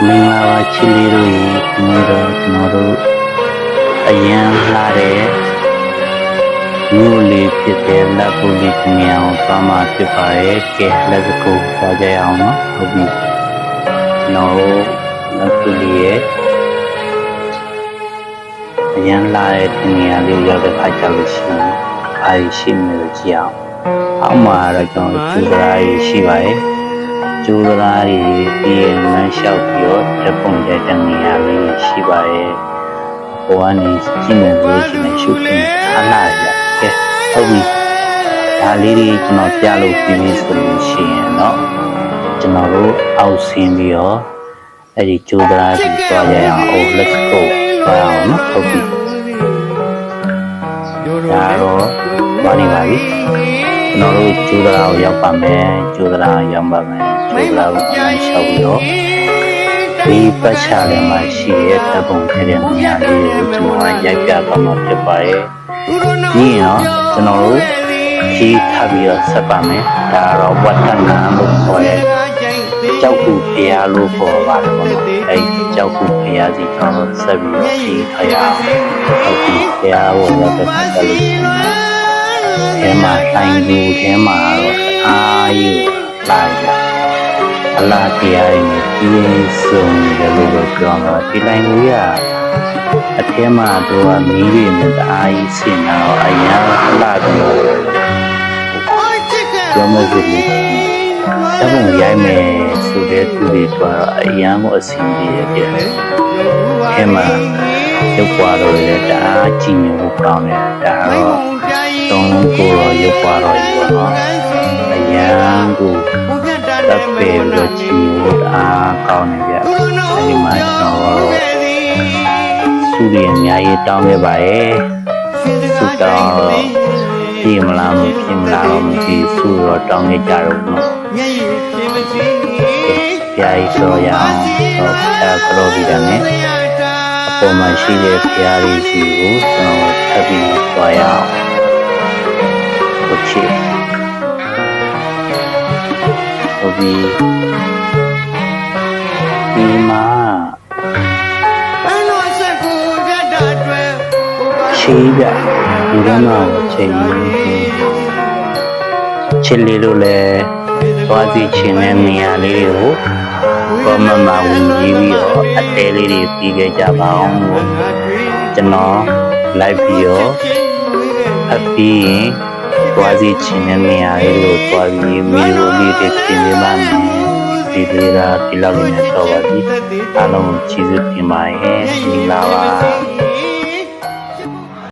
မင်္ဂလာပါချစ်လေးတို့ရေဒီနေ့တော့ကျွန်တော်တို့အရန်လာတဲ့မြို့လေးဖြစ်တဲ့လက်ပူလီကမြောင်သွားမှာဖြစ်ပါရဲ့ကဲ let's go သွားကြရအောင်နော်ဟုတ်ပြီကျွန်တော်တို့လက်ပူလီရဲ့အရန်လာတဲ့နေရာလေးရောက်တဲ့အခါကျလို့ရှိရင်အားရှိနေလို့ကြည့်အောင်အောက်မှာတော့ကျွန်တော်ကျူဒရာကြီးရှိပါရဲ့ကျူဒရာကြီးပြီးရင်လမ်းလျှောက်ပြီးတော့တက်ပုံတဲ့နေရာလေးရှိပါရဲ့ဟိုကနေကြည့်နေလို့ရှိရင်ရှုပ်နေအားလာရကဲဟုတ်ပြီဒါလေးတွေကျွန်တော်ပြလို့ပြီးပြီဆိုလို့ရှိရင်เนาะကျွန်တော်တို့အောက်ဆင်းပြီးတော့အဲ့ဒီကျူဒရာကြီးသွားကြရအောင် let's go သွားအောင်เนาะဟုတ်ပြီဒါတော့ဘာနေပါပြီကျွန်တော်တို့ကျူဒရာကိုရောက်ပါမယ်ကျူဒရာရောက်ပါမယ်ကျူဒရာကိုလမ်းလျှောက်ပြီးတော့ဒီပတ်ချလည်းမှရှိရဲ့တပုံခဲ့တဲ့နေရာလေးကိုကျွန်တော်ရိုက်ပြသွားမှာဖြစ်ပါရဲ့ဒီတော့ကျွန်တော်တို့ကြီးထပ်ပြီးတော့ဆက်ပါမယ်ဒါတော့ဝတ္တနာလို့ခေါ်ရဲ့ကြောက်ကူဖျားလို့ခေါ်ပါတယ်ပေါ့နော်အဲကြောက်ကူဖျားစီကျွန်တော်ဆက်ပြီးတော့ကြီးထရအောင်ကြောက်ကူဖျားကိုရောက်တဲ့အခါကျလို့အဲမှာတိုင်ကူထဲမှာတော့အားယူလိုက်ရအလားတရားရင်းနဲ့ပြည့်စုံတယ်လို့ပြောတော့ဒီတိုင်ကူရအထဲမှာတော့မီးတွေနဲ့တအားကြီးဆင်လာတော့အရင်အလားပြီးပြောမလို့တပုံရိုက်မယ်ဆိုတဲ့သူတွေတော့အရန်ကိုအဆင်ပြေတယ်အဲမှာရုပ်ပွားတော့လေတအားကြည့်နေဖို့ကောင်းတယ်ဒါတော့တုံးလုံးကိုတော့ရုပ်ပွားတော့ယူတော့အရန်ကိုတပ်ပေပြီးတော့ကြည့်ဖို့တအားကောင်းနေပြအဲဒီမှာတော့သူတွေအများကြီးတောင်းခဲ့ပါရဲ့သူတောင်းတော့ပြင်မလားမပြင်မလားတော့မကြည့်သူတော့တောင်းနေကြတော့နော်ပြာကြီးဆိုရအောင်တော့ဖျားကတော်ပြီးတယ်နဲ့အပေါ်မှာရှိတဲ့ဖျားလေးစီကိုကျွန်တော်ထပ်ပြီးသွားရအောင်ဟုတ်ချစ်ဟုတ်ပြီဒီမှာချီးပြဒီတော့ချိန်ချစ်လေးလို့လဲသွားစီချင်တဲ့နေရာလေးကိုမမဝင်ပြီးတော့အသေးလေးတွေပြီးခဲ့ကြပါအောင်လို့ကျွန်တော်လိုက်ပြီးတော့အပြီးရင်သွားစီချင်တဲ့နေရာလေးကိုသွားပြီးမီဒီယိုလေးတွေပြင်ပေးပါမယ်ဒီလေးကဒီလောက်လေးနဲ့တော့ပါပြီအားလုံးကျေးဇူးတင်ပါတယ်မင်္ဂလာပါ